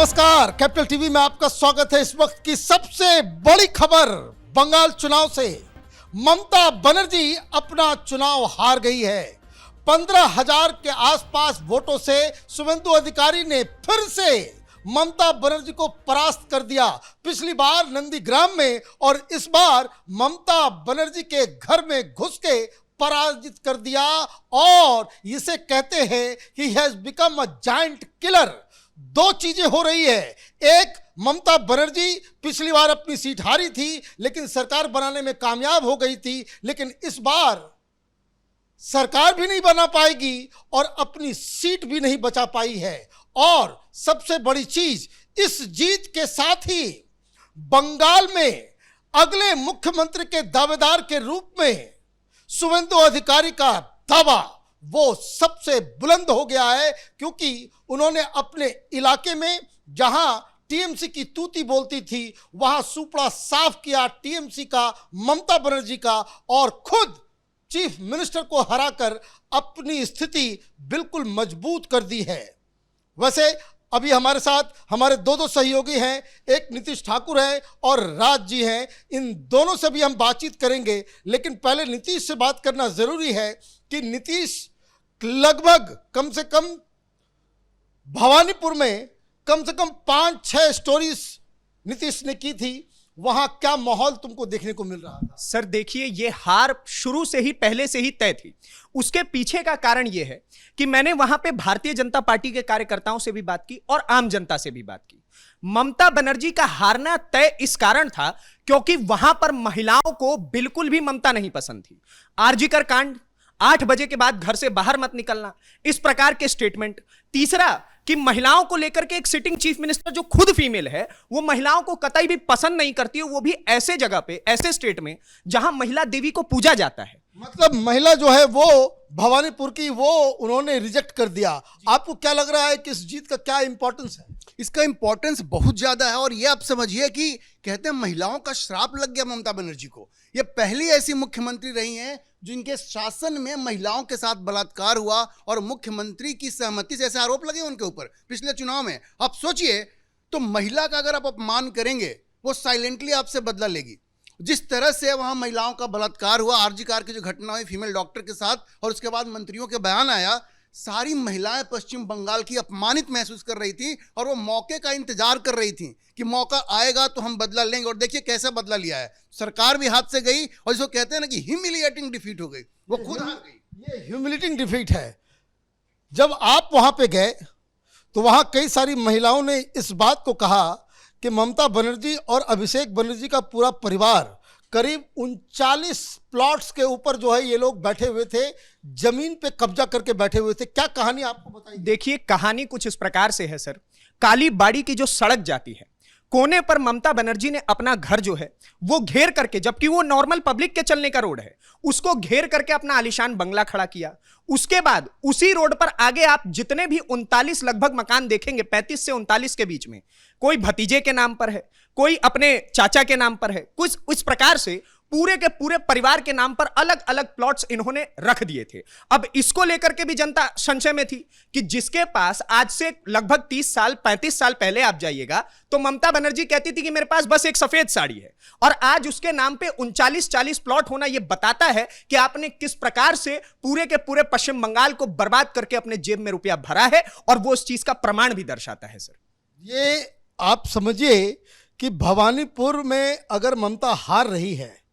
नमस्कार, capital TV में आपका स्वागत है। इस वक्त की सबसे बड़ी खबर बंगाल चुनाव से। ममता बनर्जी अपना चुनाव हार गई है। 15,000 के आसपास वोटों से शुभेंदु अधिकारी ने फिर से ममता बनर्जी को परास्त कर दिया। पिछली बार नंदीग्राम में और इस बार ममता बनर्जी के घर में घुस के पराजित कर दिया और इसे कहते हैं he has become a giant killer. दो चीजें हो रही है। एक, ममता बनर्जी पिछली बार अपनी सीट हारी थी लेकिन सरकार बनाने में कामयाब हो गई थी, लेकिन इस बार सरकार भी नहीं बना पाएगी और अपनी सीट भी नहीं बचा पाई है। और सबसे बड़ी चीज, इस जीत के साथ ही बंगाल में अगले मुख्यमंत्री के दावेदार के रूप में शुभेंदु अधिकारी का दावा वो सबसे बुलंद हो गया है, क्योंकि उन्होंने अपने इलाके में जहां टीएमसी की तूती बोलती थी वहां सुपड़ा साफ किया टीएमसी का, ममता बनर्जी का, और खुद चीफ मिनिस्टर को हराकर अपनी स्थिति बिल्कुल मजबूत कर दी है। वैसे अभी हमारे साथ हमारे दो सहयोगी हैं, एक नीतीश ठाकुर हैं और राज जी हैं। इन दोनों से भी हम बातचीत करेंगे, लेकिन पहले नीतीश से बात करना जरूरी है कि नीतीश लगभग कम से कम भवानीपुर में कम से कम 5-6 स्टोरीज नीतीश ने की थी। वहां क्या माहौल तुमको देखने को मिल रहा था? सर देखिए, ये हार शुरू से ही पहले से ही तय थी। उसके पीछे का कारण यह है कि मैंने वहां पे भारतीय जनता पार्टी के कार्यकर्ताओं से भी बात की और आम जनता से भी बात की। ममता बनर्जी का हारना तय इस कारण था क्योंकि वहां पर महिलाओं को बिल्कुल भी ममता नहीं पसंद थी। आरजीकर कांड, 8 बजे के बाद घर से बाहर मत निकलना, इस प्रकार के स्टेटमेंट। तीसरा कि महिलाओं को लेकर के एक सिटिंग चीफ मिनिस्टर जो खुद फीमेल है वो महिलाओं को कतई भी पसंद नहीं करती है, वो भी ऐसे जगह पे, ऐसे स्टेट में जहां महिला देवी को पूजा जाता है। मतलब महिला जो है वो भवानीपुर की, वो उन्होंने रिजेक्ट कर दिया। आपको क्या लग रहा है कि इस जीत का क्या इंपॉर्टेंस है? इसका इंपॉर्टेंस बहुत ज्यादा है और ये आप समझिए कि कहते हैं महिलाओं का श्राप लग गया ममता बनर्जी को। ये पहली ऐसी मुख्यमंत्री रही हैं जिनके शासन में महिलाओं के साथ बलात्कार हुआ और मुख्यमंत्री की सहमति से ऐसे आरोप लगे उनके ऊपर पिछले चुनाव में। आप सोचिए, तो महिला का अगर आप अपमान करेंगे वो साइलेंटली आपसे बदला लेगी। जिस तरह से वहां महिलाओं का बलात्कार हुआ, आरजी कार की जो घटना हुई फीमेल डॉक्टर के साथ, और उसके बाद मंत्रियों के बयान आया, सारी महिलाएं पश्चिम बंगाल की अपमानित महसूस कर रही थी और वो मौके का इंतजार कर रही थी कि मौका आएगा तो हम बदला लेंगे। और देखिए कैसा बदला लिया है। सरकार भी हाथ से गई और इसको कहते हैं ना कि ह्यूमिलिएटिंग डिफीट हो गई, वो खुद हार गई। ये ह्यूमिलिएटिंग डिफीट है। जब आप वहां पे गए तो वहां कई सारी महिलाओं ने इस बात को कहा कि ममता बनर्जी और अभिषेक बनर्जी का पूरा परिवार करीब 39 प्लॉट्स के ऊपर जो है ये लोग बैठे हुए थे, जमीन पे कब्जा करके बैठे हुए थे। क्या कहानी आपको बताइए? देखिए, कहानी कुछ इस प्रकार से है सर। कालीबाड़ी की जो सड़क जाती है कोने पर, ममता बनर्जी ने अपना घर जो है वो घेर करके, जबकि वो नॉर्मल पब्लिक के चलने का रोड है, उसको घेर करके अपना आलीशान बंगला खड़ा किया। उसके बाद उसी रोड पर आगे आप जितने भी 39 लगभग मकान देखेंगे, 35 से 39 के बीच में, कोई भतीजे के नाम पर है, कोई अपने चाचा के नाम पर है, कुछ इस प्रकार से पूरे के पूरे परिवार के नाम पर अलग अलग प्लॉट्स इन्होंने रख दिए थे। अब इसको लेकर के भी जनता संशय में थी कि जिसके पास आज से लगभग 30 साल 35 साल पहले आप जाइएगा तो ममता बनर्जी कहती थी कि मेरे पास बस एक सफेद साड़ी है, और आज उसके नाम पे 39-40 प्लॉट होना यह बताता है कि आपने किस प्रकार से पूरे के पूरे पश्चिम बंगाल को बर्बाद करके अपने जेब में रुपया भरा है, और वो उस चीज का प्रमाण भी दर्शाता है। सर ये आप समझिए कि भवानीपुर में अगर ममता हार रही है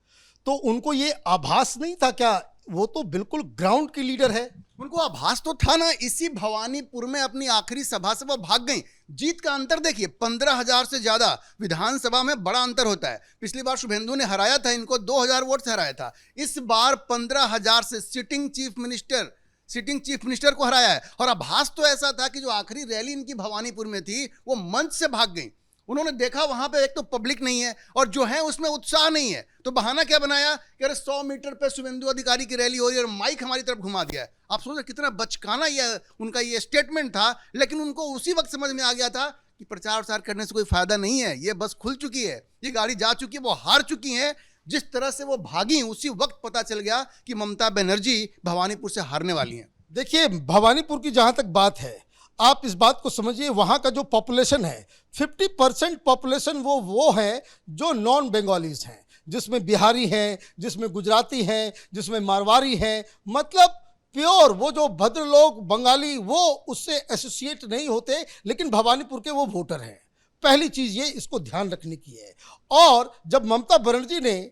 तो उनको ये आभास नहीं था क्या? वो तो बिल्कुल ग्राउंड की लीडर है। उनको आभास तो था ना। इसी भवानीपुर में अपनी आखिरी सभा से वो भाग गई। जीत का अंतर देखिए, 15,000 से ज्यादा। विधानसभा में बड़ा अंतर होता है। पिछली बार शुभेंदु ने हराया था इनको, 2,000 वोट से हराया था। इस बार 15,000 से सिटिंग चीफ मिनिस्टर को हराया है। और आभास तो ऐसा था कि जो आखिरी रैली इनकी भवानीपुर में थी वो मंच से भाग गई। उन्होंने देखा वहां पे एक तो पब्लिक नहीं है और जो है उसमें उत्साह नहीं है, तो बहाना क्या बनाया कि अरे 100 मीटर पे शुभेंदु अधिकारी की रैली हो रही है और माइक हमारी तरफ घुमा दिया है। आप सोच रहे कितना बचकाना ये उनका ये स्टेटमेंट था, लेकिन उनको उसी वक्त समझ में आ गया था कि प्रचार प्रसार करने से कोई फायदा नहीं है। ये बस खुल चुकी है, ये गाड़ी जा चुकी है, वो हार चुकी है। जिस तरह से वो भागी उसी वक्त पता चल गया कि ममता बनर्जी भवानीपुर से हारने वाली हैं। देखिए, भवानीपुर की जहां तक बात है, आप इस बात को समझिए, वहाँ का जो पॉपुलेशन है 50% पॉपुलेशन वो है जो नॉन बंगालीज हैं, जिसमें बिहारी हैं, जिसमें गुजराती हैं, जिसमें मारवाड़ी हैं। मतलब प्योर वो जो भद्र लोग बंगाली वो उससे एसोसिएट नहीं होते, लेकिन भवानीपुर के वो वोटर हैं। पहली चीज़ ये इसको ध्यान रखने की है। और जब ममता बनर्जी ने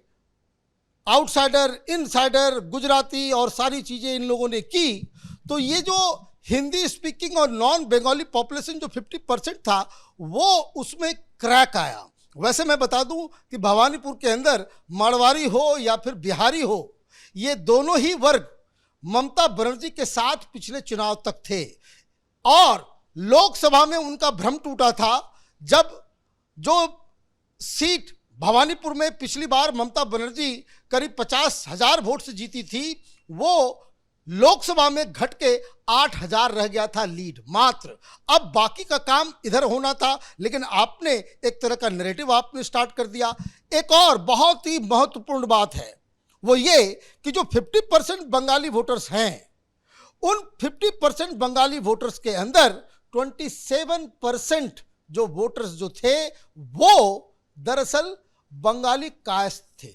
आउटसाइडर, इनसाइडर, गुजराती और सारी चीज़ें इन लोगों ने की, तो ये जो हिंदी स्पीकिंग और नॉन बंगाली पॉपुलेशन जो 50% था वो उसमें क्रैक आया। वैसे मैं बता दूं कि भवानीपुर के अंदर मारवाड़ी हो या फिर बिहारी हो, ये दोनों ही वर्ग ममता बनर्जी के साथ पिछले चुनाव तक थे। और लोकसभा में उनका भ्रम टूटा था जब जो सीट भवानीपुर में पिछली बार ममता बनर्जी करीब 50,000 वोट से जीती थी, वो लोकसभा में घट के 8,000 रह गया था लीड मात्र। अब बाकी का काम इधर होना था, लेकिन आपने एक तरह का नैरेटिव आपने स्टार्ट कर दिया। एक और बहुत ही महत्वपूर्ण बात है, वो ये कि जो 50% बंगाली वोटर्स हैं, उन 50% बंगाली वोटर्स के अंदर 27% जो वोटर्स जो थे वो दरअसल बंगाली कायस्थ थे।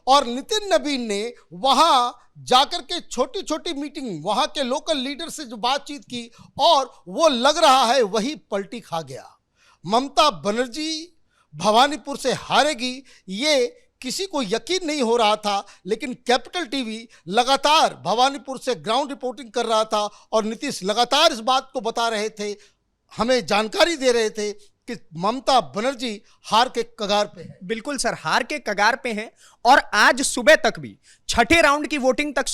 और नितिन नवीन ने वहां जाकर के छोटी छोटी मीटिंग वहां के लोकल लीडर से जो बातचीत की, और वो लग रहा है वही पलटी खा गया। ममता बनर्जी भवानीपुर से हारेगी ये किसी को यकीन नहीं हो रहा था, लेकिन कैपिटल टीवी लगातार भवानीपुर से ग्राउंड रिपोर्टिंग कर रहा था और नीतीश लगातार इस बात को बता रहे थे, हमें जानकारी दे रहे थे कि ममता बनर्जी हार के कगार पे है। बिल्कुल सर, हार के कगार पे हैं। और आज सुबह तक भी छठे राउंड की वोटिंग तक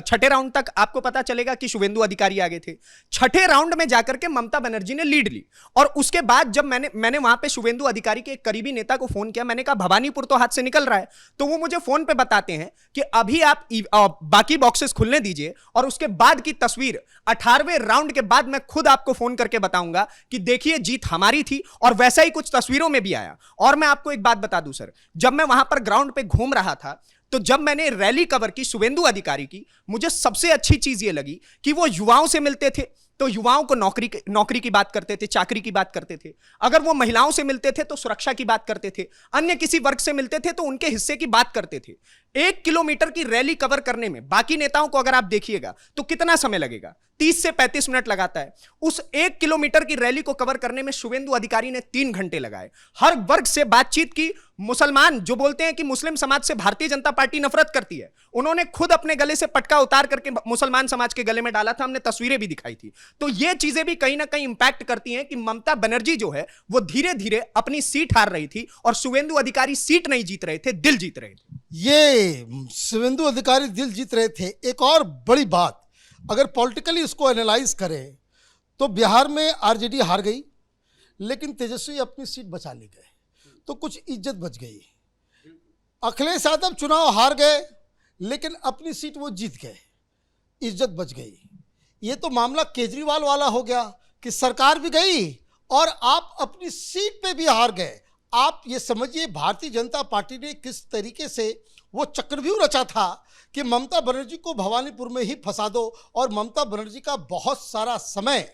छठे राउंड तक आपको पता चलेगा कि शुभेंदु अधिकारी आगे थे। छठे राउंड में जाकर के ममता बनर्जी ने लीड ली। और उसके बाद जब मैंने वहां पे शुभेंदु अधिकारी के एक करीबी नेता को फोन किया, मैंने कहा भवानीपुर तो हाथ से निकल रहा है, तो वो मुझे फोन पे बताते हैं कि अभी आप बाकी बॉक्सेस खुलने दीजिए और उसके बाद की तस्वीर 18वें राउंड के बाद मैं खुद आपको फोन करके बताऊंगा कि देखिए जीत हमारी थी। और वैसा ही कुछ तस्वीरों में भी आया। और मैं आपको एक बात बता दूं सर, जब मैं वहां पर ग्राउंड पे घूम रहा था, तो जब मैंने रैली कवर की शुभेंदु अधिकारी की, मुझे सबसे अच्छी चीज ये लगी कि वो युवाओं से मिलते थे तो युवाओं को नौकरी की बात करते थे, चाकरी की बात करते थे। अगर वो महिलाओं से मिलते थे तो सुरक्षा की बात करते थे, अन्य किसी वर्ग से मिलते थे तो उनके हिस्से की बात करते थे। 1 किलोमीटर की रैली कवर करने में बाकी नेताओं को अगर आप देखिएगा तो कितना समय लगेगा, 30 से 35 मिनट लगाता है। उस 1 किलोमीटर की रैली को कवर करने में शुभेंदु अधिकारी ने 3 घंटे लगाए। हर वर्ग से बातचीत की। मुसलमान जो बोलते हैं कि मुस्लिम समाज से भारतीय जनता पार्टी नफरत करती है, उन्होंने खुद अपने गले से पटका उतार करके मुसलमान समाज के गले में डाला था, हमने तस्वीरें भी दिखाई थी। तो ये चीजें भी कहीं ना कहीं इंपैक्ट करती हैं कि ममता बनर्जी जो है वो धीरे धीरे अपनी सीट हार रही थी और शुभेंदु अधिकारी सीट नहीं जीत रहे थे, दिल जीत रहे थे। ये शुभेंदु अधिकारी दिल जीत रहे थे। एक और बड़ी बात, अगर पॉलिटिकली इसको एनालाइज करें तो बिहार में आरजेडी हार गई, लेकिन तेजस्वी अपनी सीट बचा ले गए, तो कुछ इज्जत बच गई। अखिलेश यादव चुनाव हार गए, लेकिन अपनी सीट वो जीत गए, इज्जत बच गई। ये तो मामला केजरीवाल वाला हो गया कि सरकार भी गई और आप अपनी सीट पे भी हार गए। आप ये समझिए भारतीय जनता पार्टी ने किस तरीके से वो चक्रव्यूह रचा था कि ममता बनर्जी को भवानीपुर में ही फंसा दो, और ममता बनर्जी का बहुत सारा समय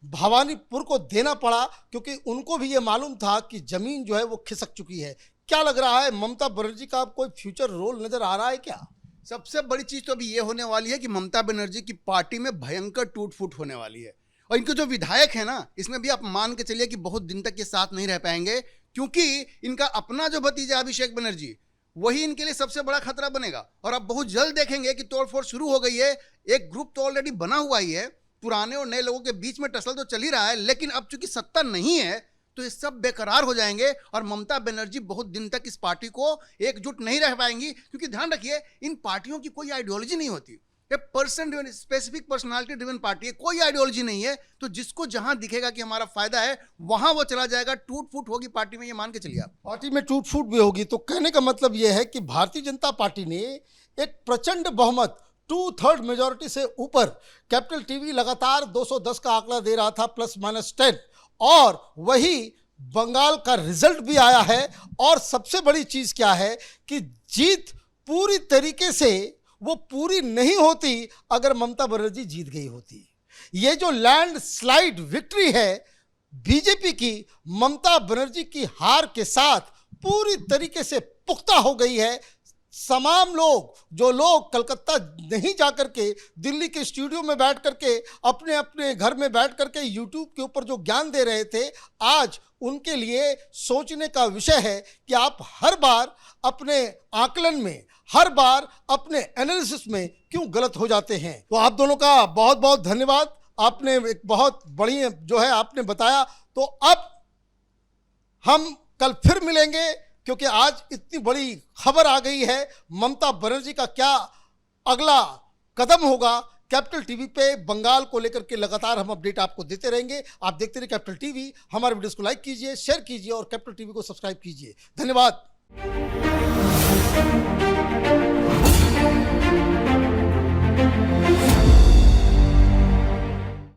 भवानीपुर को देना पड़ा, क्योंकि उनको भी ये मालूम था कि जमीन जो है वो खिसक चुकी है। क्या लग रहा है, ममता बनर्जी का कोई फ्यूचर रोल नजर आ रहा है क्या? सबसे बड़ी चीज तो अभी ये होने वाली है कि ममता बनर्जी की पार्टी में भयंकर टूट फूट होने वाली है। और इनके जो विधायक है ना, इसमें भी आप मान के चलिए कि बहुत दिन तक ये साथ नहीं रह पाएंगे, क्योंकि इनका अपना जो भतीजा अभिषेक बनर्जी वही इनके लिए सबसे बड़ा खतरा बनेगा। और आप बहुत जल्द देखेंगे कि तोड़फोड़ शुरू हो गई है। एक ग्रुप तो ऑलरेडी बना हुआ ही है, पुराने और नए लोगों के बीच में टसल तो चल ही रहा है, लेकिन अब चूंकि सत्ता नहीं है तो ये सब बेकरार हो जाएंगे और ममता बनर्जी बहुत दिन तक इस पार्टी को एकजुट नहीं रह पाएंगी। क्योंकि ध्यान रखिए, इन पार्टियों की कोई आइडियोलॉजी नहीं होती, ये person driven, specific personality driven party है, कोई आइडियोलॉजी नहीं है। तो जिसको जहां दिखेगा कि हमारा फायदा है वहां वो चला जाएगा। टूट फूट होगी पार्टी में, ये मान के चलिए आप। पार्टी में टूट फूट भी होगी। तो कहने का मतलब यह है कि भारतीय जनता पार्टी ने एक प्रचंड बहुमत 2/3 मेजॉरिटी से ऊपर, कैपिटल टीवी लगातार 210 का आंकड़ा दे रहा था +-10, और वही बंगाल का रिजल्ट भी आया है। और सबसे बड़ी चीज क्या है कि जीत पूरी तरीके से वो पूरी नहीं होती अगर ममता बनर्जी जीत गई होती। ये जो लैंडस्लाइड विक्ट्री है बीजेपी की, ममता बनर्जी की हार के साथ पूरी तरीके से पुख्ता हो गई है। तमाम लोग, जो लोग कलकत्ता नहीं जाकर के दिल्ली के स्टूडियो में बैठ करके अपने अपने घर में बैठ करके यूट्यूब के ऊपर जो ज्ञान दे रहे थे, आज उनके लिए सोचने का विषय है कि आप हर बार अपने आकलन में, हर बार अपने एनालिसिस में क्यों गलत हो जाते हैं। तो आप दोनों का बहुत बहुत धन्यवाद, आपने एक बहुत बड़ी जो है आपने बताया। तो अब हम कल फिर मिलेंगे, क्योंकि आज इतनी बड़ी खबर आ गई है। ममता बनर्जी का क्या अगला कदम होगा, कैपिटल टीवी पे बंगाल को लेकर के लगातार हम अपडेट आपको देते रहेंगे। आप देखते रहिए कैपिटल टीवी। हमारे वीडियोस को लाइक कीजिए, शेयर कीजिए और कैपिटल टीवी को सब्सक्राइब कीजिए। धन्यवाद।